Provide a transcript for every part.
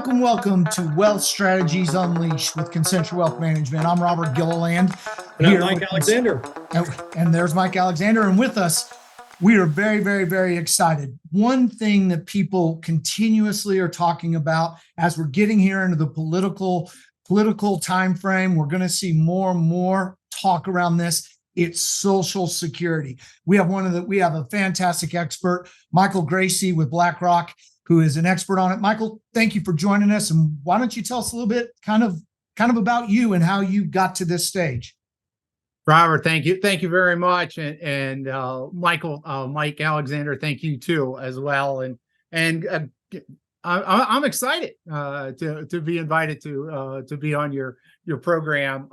Welcome to Wealth Strategies Unleashed with Concenture Wealth Management. I'm Robert Gilliland. And I'm Mike Alexander. And there's Mike Alexander. And with us, we are very, very, very excited. One thing that people continuously are talking about as we're getting here into the political time frame, we're going to see more and more talk around this. It's Social Security. We have a fantastic expert, Michael Graci with Blackrock, who is an expert on it. Michael, thank you for joining us. And why don't you tell us a little bit kind of about you and how you got to this stage? Robert, thank you. Thank you very much. And Michael, Mike Alexander, thank you too, as well. And I'm excited to be invited to be on your program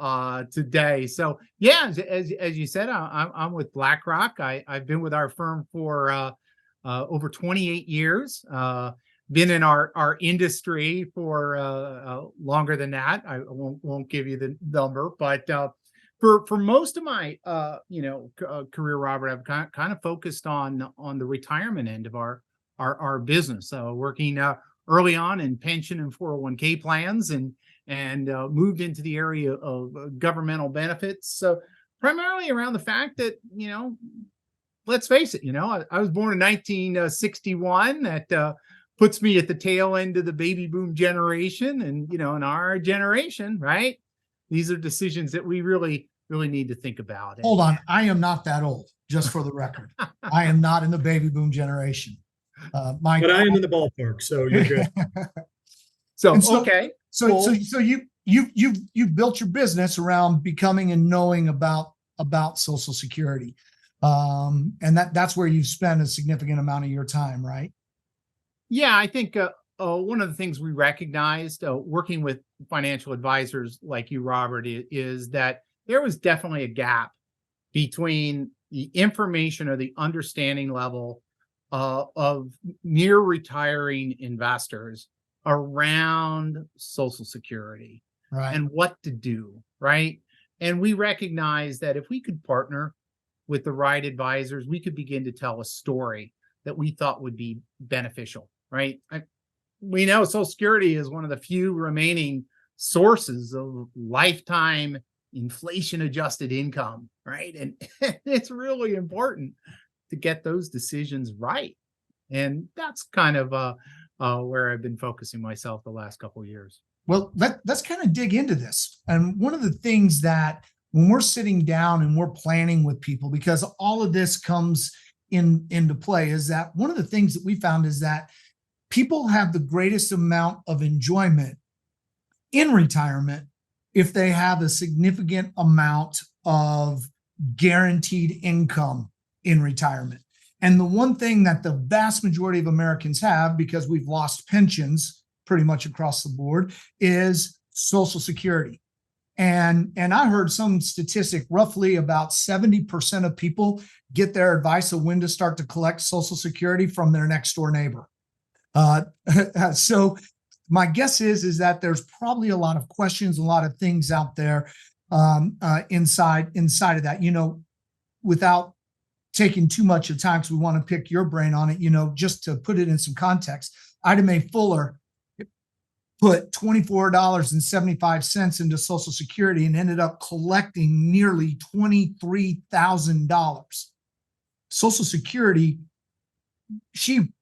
today. So yeah, as you said, I'm with Blackrock. I've been with our firm for over 28 years. Been in our industry for longer than that. I won't give you the number, but for most of my career, Robert, I've kind of focused on the retirement end of our business. Working early on in pension and 401k plans, and moved into the area of governmental benefits. So primarily around the fact that let's face it, I was born in 1961. That puts me at the tail end of the baby boom generation. And, in our generation, right, these are decisions that we really need to think about. Hold on. I am not that old, just for the record. I am not in the baby boom generation. Mike, but I am in the ballpark, so you're good. Okay. So you've built your business around becoming and knowing about Social Security. And that's where you've spent a significant amount of your time, right? Yeah, I think one of the things we recognized working with financial advisors like you, Robert, is that there was definitely a gap between the information or the understanding level of near retiring investors around Social Security, right, and what to do, right? And we recognize that if we could partner with the right advisors, we could begin to tell a story that we thought would be beneficial, right? We know Social Security is one of the few remaining sources of lifetime inflation-adjusted income, right? And it's really important to get those decisions right. And that's kind of where I've been focusing myself the last couple of years. Well, let's kind of dig into this. And one of the things that when we're sitting down and we're planning with people, because all of this comes into play, is that one of the things that we found is that people have the greatest amount of enjoyment in retirement if they have a significant amount of guaranteed income in retirement. And the one thing that the vast majority of Americans have, because we've lost pensions pretty much across the board, is Social Security. And I heard some statistic, roughly about 70% of people get their advice of when to start to collect Social Security from their next door neighbor. So my guess is that there's probably a lot of questions, a lot of things out there inside of that, without taking too much of time, because we want to pick your brain on it, just to put it in some context. Ida Mae Fuller put $24.75 into Social Security and ended up collecting nearly $23,000. Social Security, she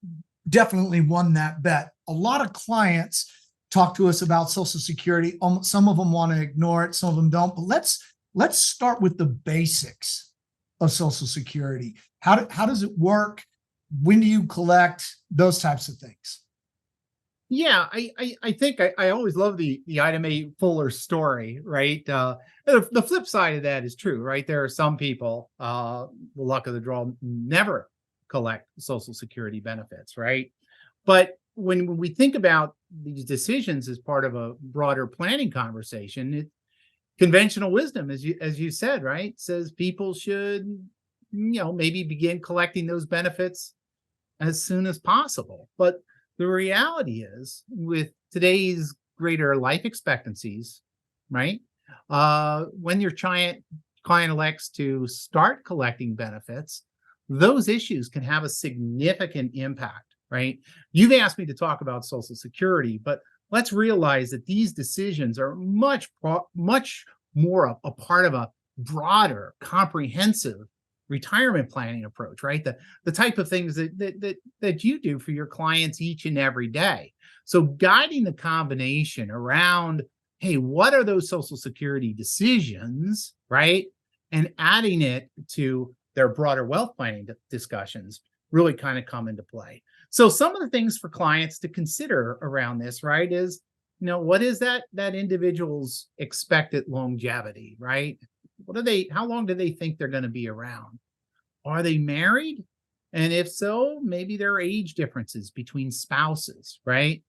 definitely won that bet. A lot of clients talk to us about Social Security. Some of them want to ignore it, some of them don't. But let's start with the basics of Social Security. How does it work? When do you collect? Those types of things. Yeah, I think I always love the Ida Mae Fuller story, right? The flip side of that is true, right? There are some people, the luck of the draw, never collect Social Security benefits, right? But when we think about these decisions as part of a broader planning conversation, conventional wisdom, as you said, right, says people should, maybe begin collecting those benefits as soon as possible. But the reality is, with today's greater life expectancies, right, when your client elects to start collecting benefits, those issues can have a significant impact, right? You've asked me to talk about Social Security, but let's realize that these decisions are much more a part of a broader, comprehensive retirement planning approach, right? The type of things that you do for your clients each and every day. So guiding the combination around, hey, what are those Social Security decisions, right? And adding it to their broader wealth planning discussions really kind of come into play. So some of the things for clients to consider around this, right, is, what is that individual's expected longevity, right? How long do they think they're going to be around? Are they married? And if so, maybe there are age differences between spouses, right?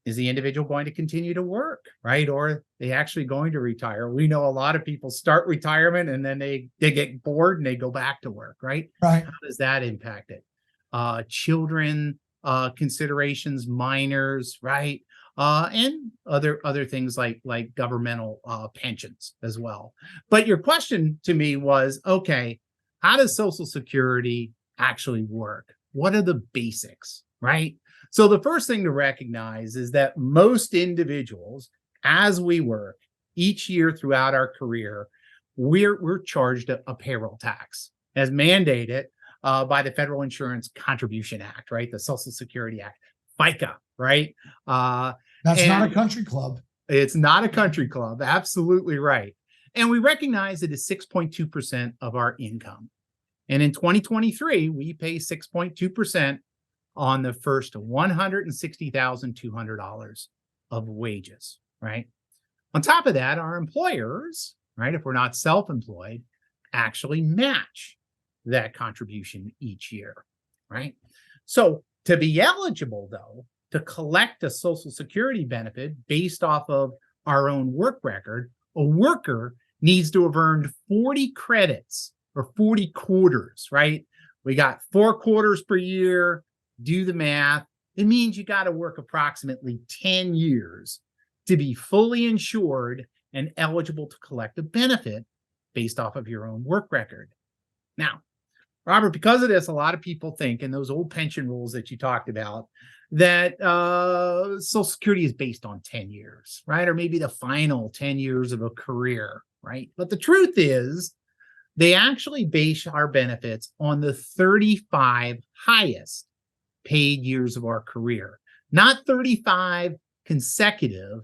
Is the individual going to continue to work, right? Or are they actually going to retire? We know a lot of people start retirement and then they get bored and they go back to work, right? Right. How does that impact it? Children considerations, minors, right? And other things like governmental pensions as well. But your question to me was, okay, how does Social Security actually work? What are the basics, right? So the first thing to recognize is that most individuals, as we work each year throughout our career, we're charged a payroll tax as mandated by the Federal Insurance Contribution Act, right? The Social Security Act, FICA, right? That's not a country club. It's not a country club. Absolutely right. And we recognize it is 6.2% of our income. And in 2023, we pay 6.2% on the first $160,200 of wages, right? On top of that, our employers, right, if we're not self-employed, actually match that contribution each year, right? So to be eligible, though, to collect a Social Security benefit based off of our own work record, a worker needs to have earned 40 credits or 40 quarters, right? We got 4 quarters per year. Do the math. It means you got to work approximately 10 years to be fully insured and eligible to collect a benefit based off of your own work record. Now, Robert, because of this, a lot of people think in those old pension rules that you talked about that Social Security is based on 10 years, right? Or maybe the final 10 years of a career, right? But the truth is, they actually base our benefits on the 35 highest paid years of our career, not 35 consecutive,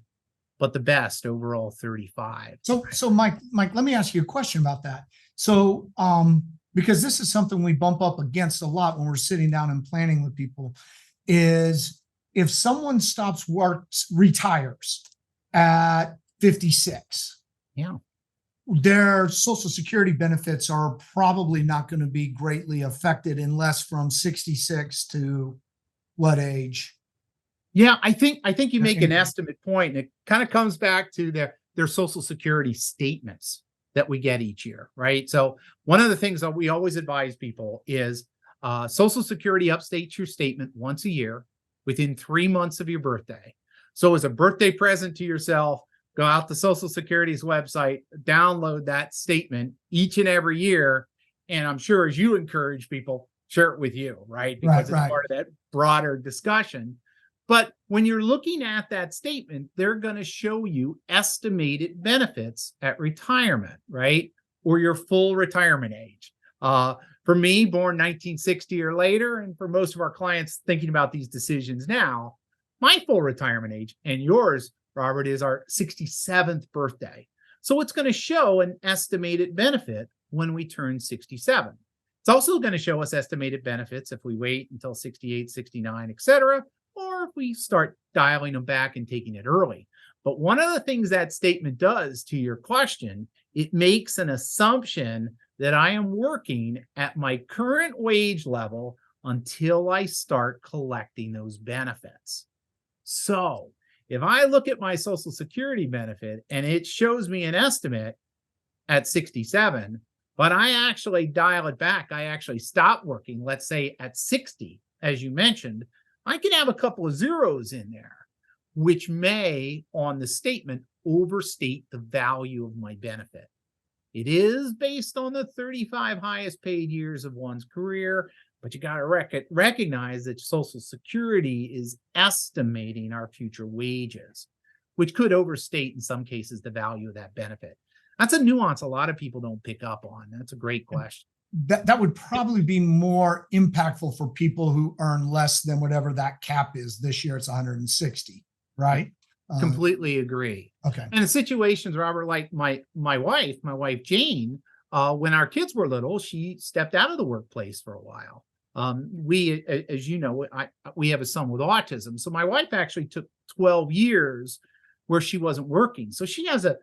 but the best overall 35. So Mike, let me ask you a question about that. So, because this is something we bump up against a lot when we're sitting down and planning with people, is if someone retires at 56, yeah, their Social Security benefits are probably not going to be greatly affected unless from 66 to what age? Yeah, I think you make an estimate point. And it kind of comes back to their Social Security statements that we get each year, right? So one of the things that we always advise people is Social Security updates your statement once a year within 3 months of your birthday. So as a birthday present to yourself, go out to Social Security's website, download that statement each and every year. And I'm sure as you encourage people, share it with you, right? Because it's part of that broader discussion. But when you're looking at that statement, they're going to show you estimated benefits at retirement, right? Or your full retirement age. For me, born 1960 or later, and for most of our clients thinking about these decisions now, my full retirement age and yours, Robert, is our 67th birthday. So it's going to show an estimated benefit when we turn 67. It's also going to show us estimated benefits if we wait until 68, 69, et cetera, or if we start dialing them back and taking it early. But one of the things that statement does to your question, it makes an assumption that I am working at my current wage level until I start collecting those benefits. So if I look at my Social Security benefit and it shows me an estimate at 67, but I actually dial it back, I actually stop working, let's say at 60, as you mentioned, I can have a couple of zeros in there, which may, on the statement, overstate the value of my benefit. It is based on the 35 highest paid years of one's career, but you got to recognize that Social Security is estimating our future wages, which could overstate in some cases the value of that benefit. That's a nuance a lot of people don't pick up on. That's a great question. That would probably be more impactful for people who earn less than whatever that cap is. This year it's 160, right? Completely agree. Okay. And in situations, Robert, like my wife Jane, when our kids were little, she stepped out of the workplace for a while. We, as you know, we have a son with autism. So my wife actually took 12 years where she wasn't working. So she has a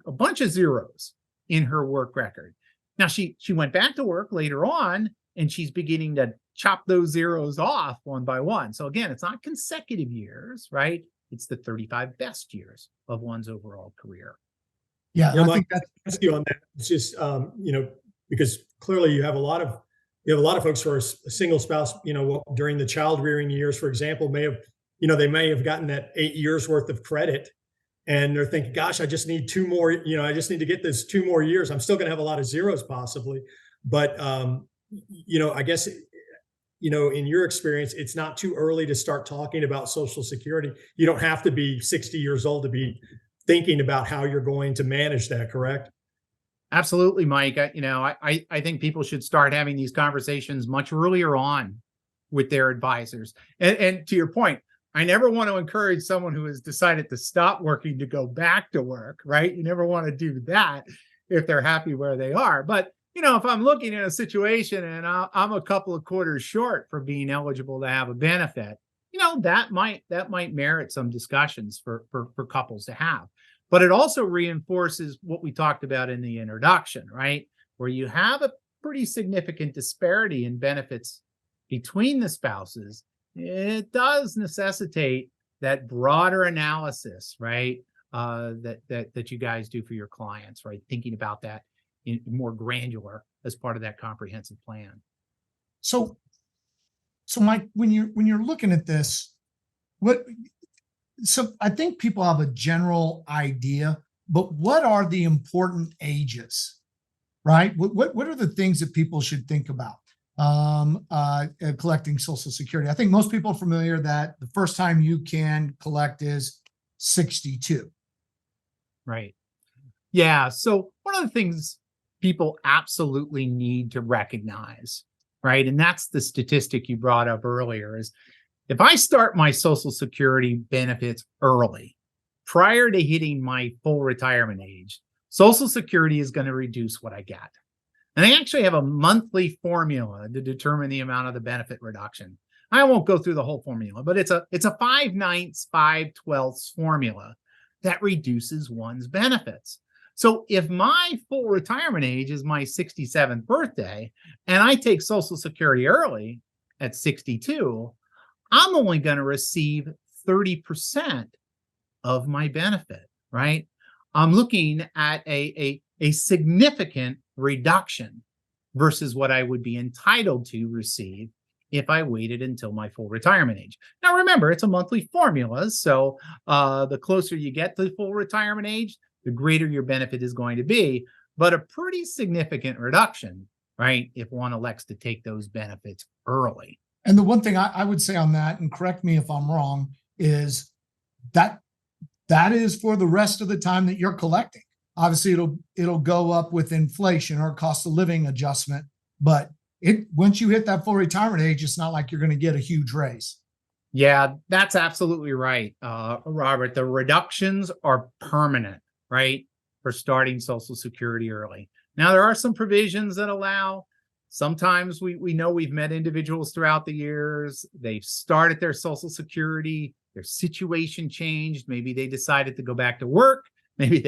bunch of zeros in her work record. Now she went back to work later on, and she's beginning to chop those zeros off one by one. So again, it's not consecutive years, right? It's the 35 best years of one's overall career. Yeah, I think that's you on that. It's just because clearly you have a lot of folks who are a single spouse. During the child rearing years, for example, they may have gotten that 8 years worth of credit, and they're thinking, "Gosh, I just need 2 more. I just need to get this 2 more years. I'm still going to have a lot of zeros possibly, but I guess." In your experience, it's not too early to start talking about Social Security. You don't have to be 60 years old to be thinking about how you're going to manage that, correct? Absolutely, Mike. I think people should start having these conversations much earlier on with their advisors. And to your point, I never want to encourage someone who has decided to stop working to go back to work, right? You never want to do that if they're happy where they are. But if I'm looking at a situation and I'm a couple of quarters short for being eligible to have a benefit, that might merit some discussions for couples to have. But it also reinforces what we talked about in the introduction, right? Where you have a pretty significant disparity in benefits between the spouses. It does necessitate that broader analysis, right? That you guys do for your clients, right? Thinking about that in more granular as part of that comprehensive plan. So Mike, when you're looking at this, so I think people have a general idea, but what are the important ages, right? What are the things that people should think about collecting Social Security? I think most people are familiar that the first time you can collect is 62. Right. Yeah. So one of the things people absolutely need to recognize, right? And that's the statistic you brought up earlier, is if I start my Social Security benefits early, prior to hitting my full retirement age, Social Security is going to reduce what I get. And they actually have a monthly formula to determine the amount of the benefit reduction. I won't go through the whole formula, but it's a 5/9, 5/12 formula that reduces one's benefits. So if my full retirement age is my 67th birthday and I take Social Security early at 62, I'm only going to receive 30% of my benefit, right? I'm looking at a significant reduction versus what I would be entitled to receive if I waited until my full retirement age. Now, remember, it's a monthly formula. So the closer you get to full retirement age, the greater your benefit is going to be, but a pretty significant reduction, right? If one elects to take those benefits early. And the one thing I would say on that, and correct me if I'm wrong, is that is for the rest of the time that you're collecting. Obviously, it'll go up with inflation or cost of living adjustment, but once you hit that full retirement age, it's not like you're going to get a huge raise. Yeah, that's absolutely right, Robert. The reductions are permanent, right, for starting Social Security early. Now, there are some provisions that allow. Sometimes we know we've met individuals throughout the years. They've started their Social Security, their situation changed. Maybe they decided to go back to work. Maybe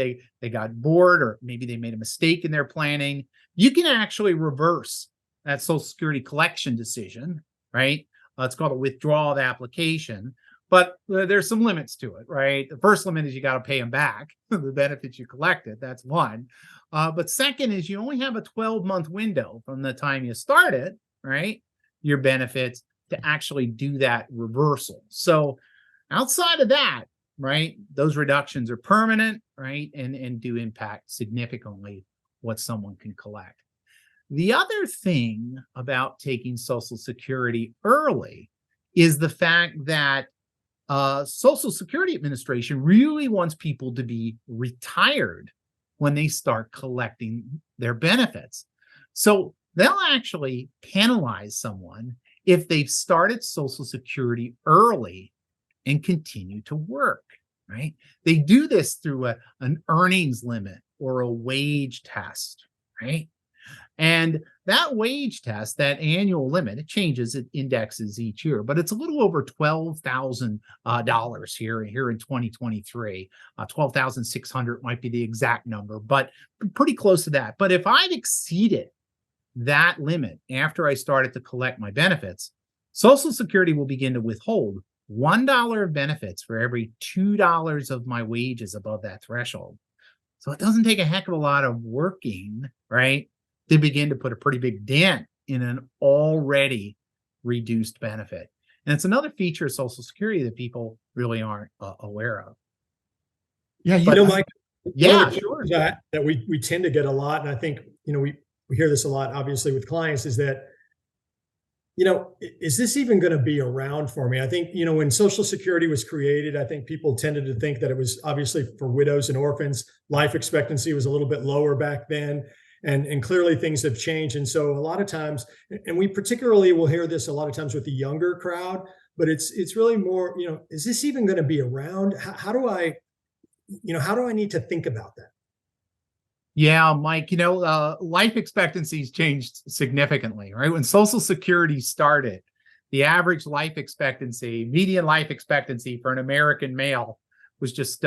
they got bored, or maybe they made a mistake in their planning. You can actually reverse that Social Security collection decision, right? It's called a withdrawal of application, but there's some limits to it, right? The first limit is you got to pay them back, the benefits you collected. That's one. But second is you only have a 12-month window from the time you started, right, your benefits, to actually do that reversal. So outside of that, right, those reductions are permanent, right, and do impact significantly what someone can collect. The other thing about taking Social Security early is the fact that Social Security Administration really wants people to be retired when they start collecting their benefits. So they'll actually penalize someone if they've started Social Security early and continue to work, right? They do this through an earnings limit or a wage test, right? And that wage test, that annual limit, it changes, it indexes each year, but it's a little over $12,000 here in 2023. 12,600 might be the exact number, but pretty close to that. But if I've exceeded that limit after I started to collect my benefits, Social Security will begin to withhold $1 of benefits for every $2 of my wages above that threshold. So it doesn't take a heck of a lot of working, right, to begin to put a pretty big dent in an already reduced benefit. And it's another feature of Social Security that people really aren't aware of. Yeah, You know, Mike, Yeah, sure. that we tend to get a lot, and I think, we hear this a lot, obviously, with clients, is that, is this even going to be around for me? I think, when Social Security was created, I think people tended to think that it was obviously for widows and orphans. Life expectancy was a little bit lower back then. And clearly things have changed. And so a lot of times, and we particularly will hear this a lot of times with the younger crowd, but it's really more, is this even going to be around? How do I need to think about that? Yeah, Mike, life expectancies changed significantly, right? When Social Security started, the average life expectancy, median life expectancy for an American male was just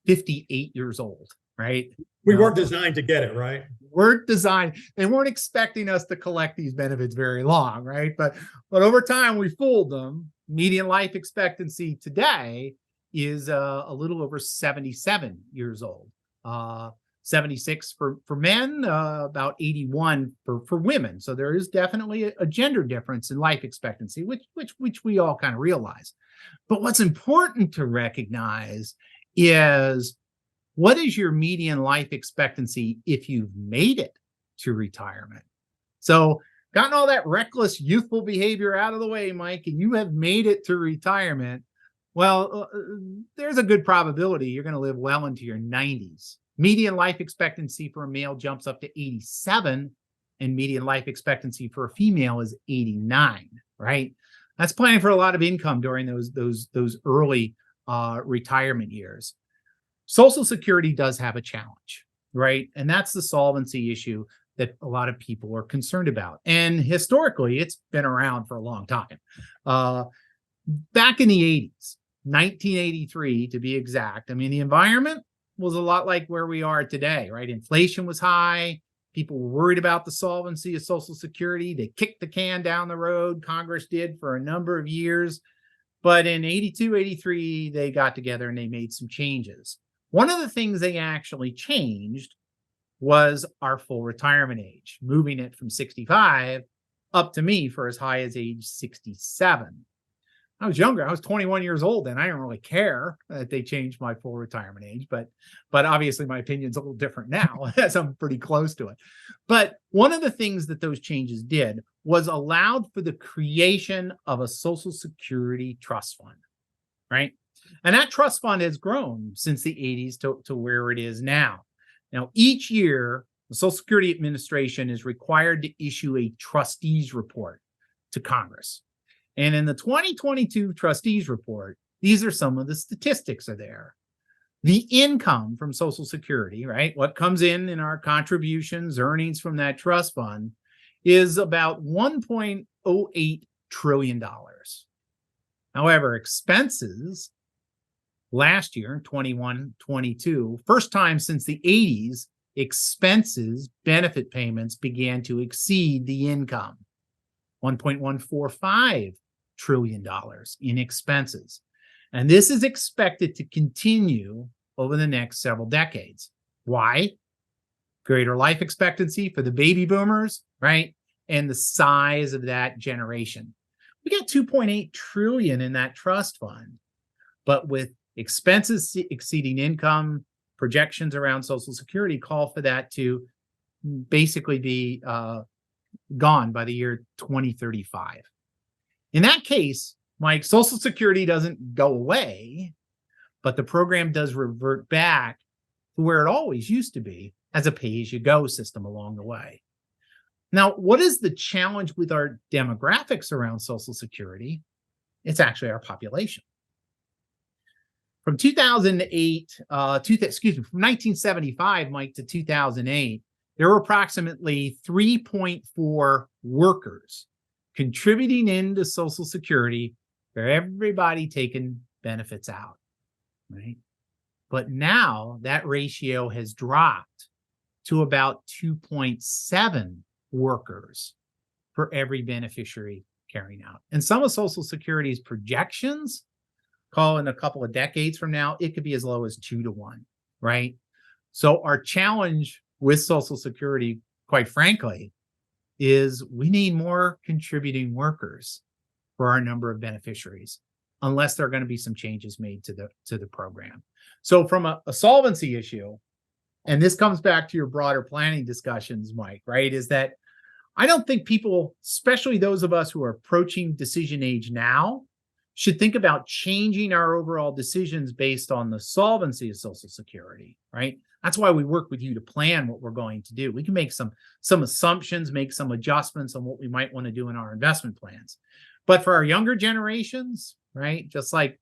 58 years old, right? We weren't designed to get it, right? They weren't expecting us to collect these benefits very long, right? But over time, we fooled them. Median life expectancy today is a little over 77 years old. 76 for men, about 81 for women. So there is definitely a gender difference in life expectancy, which we all kind of realize. But what's important to recognize is, what is your median life expectancy if you've made it to retirement? So, gotten all that reckless youthful behavior out of the way, Mike, and you have made it to retirement, well, there's a good probability you're going to live well into your 90s. Median life expectancy for a male jumps up to 87, and median life expectancy for a female is 89, right? That's planning for a lot of income during those early retirement years. Social Security does have a challenge, right? And that's the solvency issue that a lot of people are concerned about. And historically, it's been around for a long time. Back in the 80s, 1983 to be exact, I mean, the environment was a lot like where we are today, right? Inflation was high. People were worried about the solvency of Social Security. They kicked the can down the road. Congress did for a number of years. But in 82, 83, they got together and they made some changes. One of the things they actually changed was our full retirement age, moving it from 65 up to me for as high as age 67. I was younger. I was 21 years old and I didn't really care that they changed my full retirement age, but obviously my opinion's a little different now as I'm pretty close to it. But one of the things that those changes did was allowed for the creation of a Social Security trust fund, right? And that trust fund has grown since the 80s to where it is now. Now, each year, the Social Security Administration is required to issue a trustees report to Congress. And in the 2022 trustees report, these are some of the statistics are there. The income from Social Security, right? What comes in our contributions, earnings from that trust fund is about $1.08 trillion. However, expenses last year, 21-22, first time since the 80s, expenses, benefit payments began to exceed the income. $1.145 trillion in expenses. And this is expected to continue over the next several decades. Why? Greater life expectancy for the baby boomers, right? And the size of that generation. We got 2.8 trillion in that trust fund, but with expenses exceeding income, projections around Social Security call for that to basically be gone by the year 2035. In that case, Mike, Social Security doesn't go away, but the program does revert back to where it always used to be as a pay-as-you-go system along the way. Now, what is the challenge with our demographics around Social Security? It's actually our population. From 2008, from 1975, Mike, to 2008, there were approximately 3.4 workers contributing into Social Security for everybody taking benefits out, right? But now that ratio has dropped to about 2.7 workers for every beneficiary carrying out. And some of Social Security's projections call in a couple of decades from now, it could be as low as 2 to 1, right? So our challenge with Social Security, quite frankly, is we need more contributing workers for our number of beneficiaries, unless there are going to be some changes made to the program. So from a solvency issue, and this comes back to your broader planning discussions, Mike, right, is that I don't think people, especially those of us who are approaching decision age now, should think about changing our overall decisions based on the solvency of Social Security, right? That's why we work with you to plan what we're going to do. We can make some assumptions, make some adjustments on what we might want to do in our investment plans. But for our younger generations, right, just like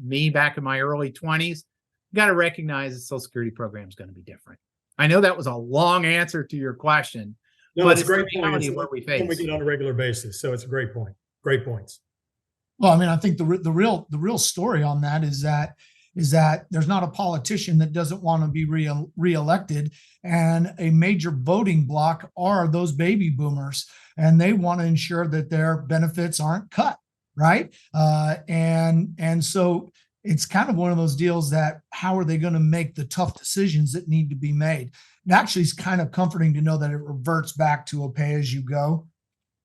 me back in my early 20s, you got to recognize the Social Security program is going to be different. I know that was a long answer to your question, No, but it's a it's the great point. reality It's of what we something we face. get on a regular basis. So it's a great point. Great points. Well, I mean, I think the real story on that is that there's not a politician that doesn't want to be reelected, and a major voting bloc are those baby boomers, and they want to ensure that their benefits aren't cut, right? And so it's kind of one of those deals that how are they going to make the tough decisions that need to be made? It actually is kind of comforting to know that it reverts back to a pay-as-you-go,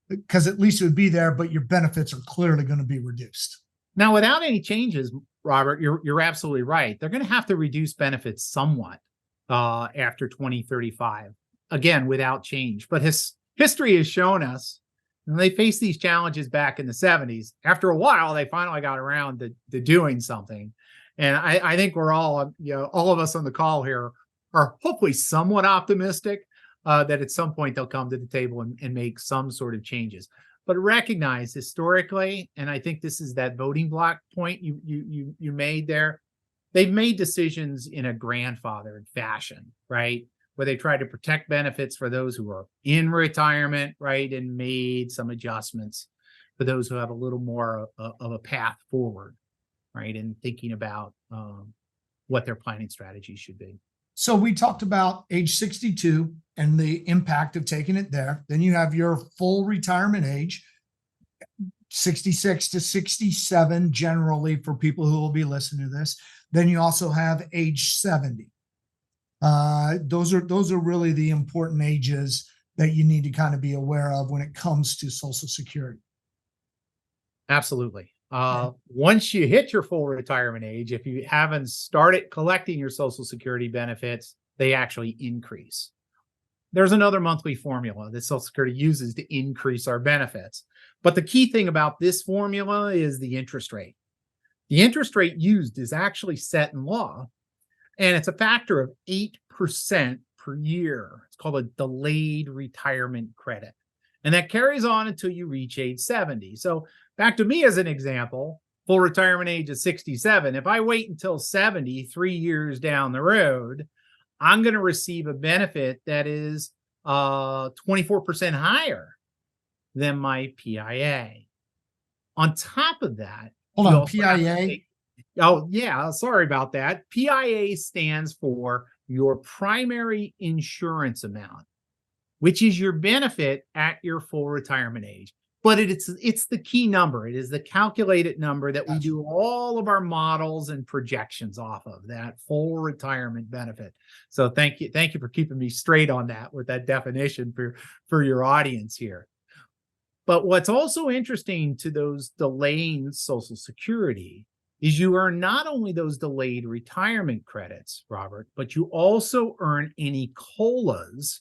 because at least it would be there, but your benefits are clearly going to be reduced. Now, without any changes, Robert, you're absolutely right. They're going to have to reduce benefits somewhat after 2035, again, without change. But history has shown us, and they faced these challenges back in the 70s. After a while, they finally got around to doing something. And I think we're all, all of us on the call here are hopefully somewhat optimistic that at some point they'll come to the table and make some sort of changes. But recognize historically, and I think this is that voting block point you made there, they've made decisions in a grandfathered fashion, right? Where they try to protect benefits for those who are in retirement, right? And made some adjustments for those who have a little more of a path forward, right? And thinking about what their planning strategy should be. So we talked about age 62 and the impact of taking it there. Then you have your full retirement age, 66 to 67 generally for people who will be listening to this. Then you also have age 70. Those are really the important ages that you need to kind of be aware of when it comes to Social Security. Absolutely. Once you hit your full retirement age, if you haven't started collecting your Social Security benefits, they actually increase. There's another monthly formula that Social Security uses to increase our benefits. But the key thing about this formula is the interest rate. The interest rate used is actually set in law, and it's a factor of 8% per year. It's called a delayed retirement credit. And that carries on until you reach age 70. So back to me as an example, full retirement age is 67. If I wait until 70, 3 years down the road, I'm going to receive a benefit that is 24% higher than my PIA. On top of that, hold on, PIA? Oh, yeah, sorry about that. PIA stands for your primary insurance amount, which is your benefit at your full retirement age. But it's the key number. It is the calculated number that we do all of our models and projections off of, that full retirement benefit. So thank you for keeping me straight on that with that definition for your audience here. But what's also interesting to those delaying Social Security is you earn not only those delayed retirement credits, Robert, but you also earn any COLAs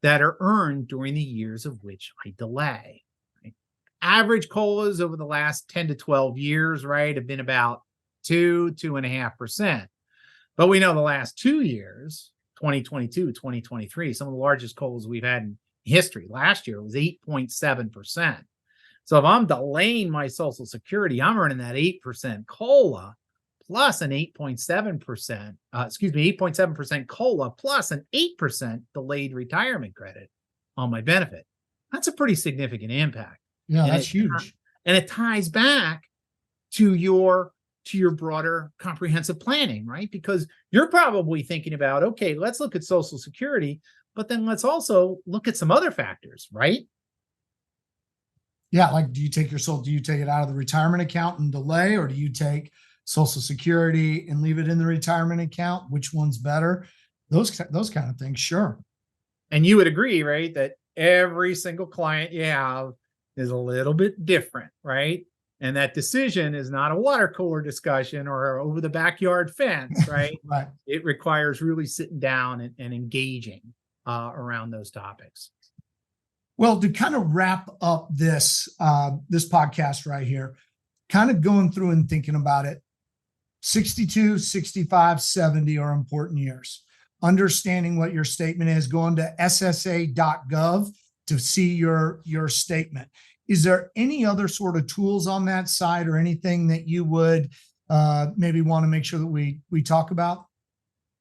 that are earned during the years of which I delay. Right? Average COLAs over the last 10 to 12 years, right, have been about 2.5%. But we know the last 2 years, 2022, 2023, some of the largest COLAs we've had in history. Last year was 8.7%. So if I'm delaying my Social Security, I'm earning that 8% COLA plus an 8.7%, 8.7% COLA plus an 8% delayed retirement credit on my benefit. That's a pretty significant impact. Yeah, And that's huge. And it ties back to your broader comprehensive planning, right? Because you're probably thinking about, okay, let's look at Social Security, but then let's also look at some other factors, right? Yeah, like do you take it out of the retirement account and delay, or do you take Social Security and leave it in the retirement account? Which one's better? Those kind of things, sure. And you would agree, right, that every single client you have is a little bit different, right? And that decision is not a water cooler discussion or over the backyard fence, right? Right. It requires really sitting down and engaging around those topics. Well, to kind of wrap up this podcast right here, kind of going through and thinking about it, 62, 65, 70 are important years. Understanding what your statement is, going to ssa.gov to see your statement. Is there any other sort of tools on that site or anything that you would maybe want to make sure that we talk about?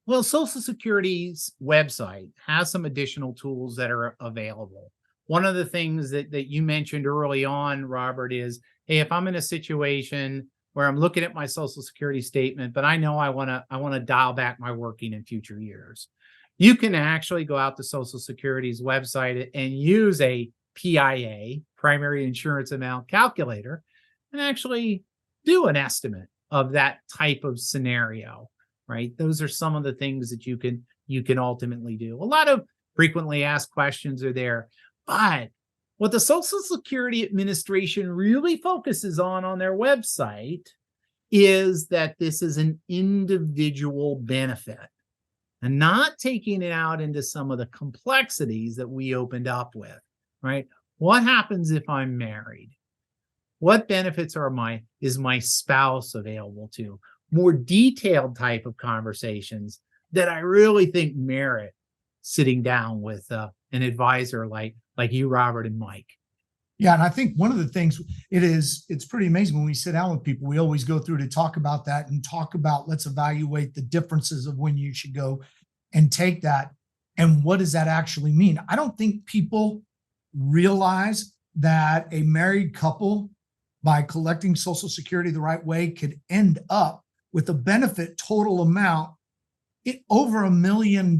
Well, Social Security's website has some additional tools that are available. One of the things that you mentioned early on, Robert, is, hey, if I'm in a situation where I'm looking at my Social Security statement, but I know I want to dial back my working in future years, you can actually go out to Social Security's website and use a PIA, primary insurance amount calculator, and actually do an estimate of that type of scenario, right? Those are some of the things that you can ultimately do. A lot of frequently asked questions are there, but what the Social Security Administration really focuses on their website is that this is an individual benefit and not taking it out into some of the complexities that we opened up with, right? What happens if I'm married? What benefits is my spouse available to? More detailed type of conversations that I really think merit sitting down with an advisor like you, Robert, and Mike. Yeah, and I think one of the things it's pretty amazing when we sit down with people, we always go through to talk about that and talk about, let's evaluate the differences of when you should go and take that. And what does that actually mean? I don't think people realize that a married couple, by collecting Social Security the right way, could end up with a benefit total amount over $1 million.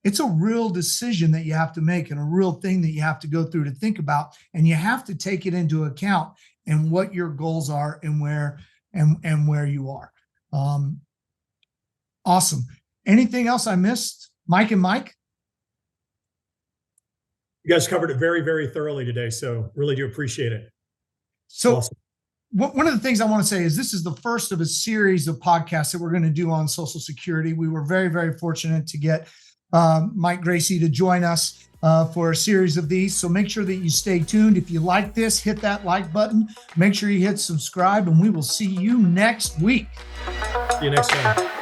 It's a real decision that you have to make and a real thing that you have to go through to think about. And you have to take it into account and what your goals are and where you are. Awesome. Anything else I missed? Mike and Mike? You guys covered it very, very thoroughly today. So really do appreciate it. So awesome. One of the things I want to say is this is the first of a series of podcasts that we're going to do on Social Security. We were very, very fortunate to get Mike Graci to join us for a series of these. So make sure that you stay tuned. If you like this, hit that like button. Make sure you hit subscribe, and we will see you next week. See you next time.